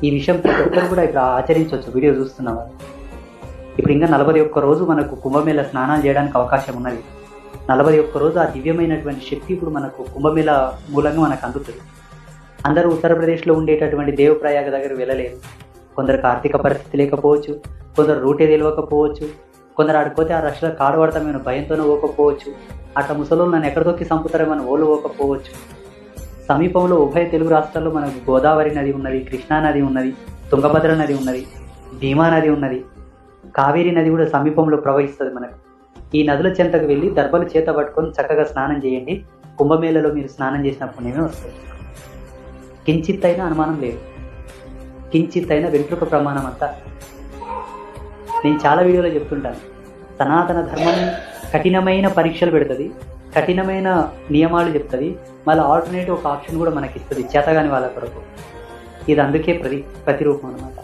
ఈ విషయం ప్రతి ఒక్కరు కూడా ఇప్పుడు ఆచరించవచ్చు. వీడియో చూస్తున్న వాళ్ళు ఇప్పుడు ఇంకా 41 రోజు మనకు కుంభమేళ స్నానాలు చేయడానికి అవకాశం ఉన్నది. 41 రోజు ఆ దివ్యమైనటువంటి శక్తి ఇప్పుడు మనకు కుంభమేళ మూలంగా మనకు అందుతుంది. అందరూ ఉత్తరప్రదేశ్లో ఉండేటటువంటి దేవప్రయాగ దగ్గర వెళ్ళలేరు. కొందరికి ఆర్థిక పరిస్థితి లేకపోవచ్చు, కొందరు రూటే తెలియకపోవచ్చు, కొందరు ఆడిపోతే ఆ రష్లో కాడబడతామేమో భయంతోనే పోకపోవచ్చు, అట్లా ముసలోళ్ళు నన్ను ఎక్కడ తొక్కి చంపుతారేమని ఓళ్ళు పోకపోవచ్చు. సమీపంలో ఉభయ తెలుగు రాష్ట్రాల్లో మనకు గోదావరి నది ఉన్నది, కృష్ణా నది ఉన్నది, తుంగభద్ర నది ఉన్నది, భీమా నది ఉన్నది, కావేరీ నది కూడా సమీపంలో ప్రవహిస్తుంది. మనకు ఈ నదుల చెంతకు వెళ్ళి దర్భలు చేత పట్టుకొని చక్కగా స్నానం చేయండి. కుంభమేళలో మీరు స్నానం చేసిన పుణ్యమే వస్తుంది. కించిత్ అయినా అనుమానం లేదు, కించిత్ అయినా వెంట్రుక ప్రమాణం అంతా. నేను చాలా వీడియోలో చెప్తుంటాను, సనాతన ధర్మం కఠినమైన పరీక్షలు పెడుతుంది, కఠినమైన నియమాలు చెప్తుంది, మళ్ళీ ఆల్టర్నేటివ్ ఒక ఆప్షన్ కూడా మనకి ఇస్తుంది చేతగాని వాళ్ళ కొరకు. ఇది అందుకే ప్రతిరూపం అనమాట.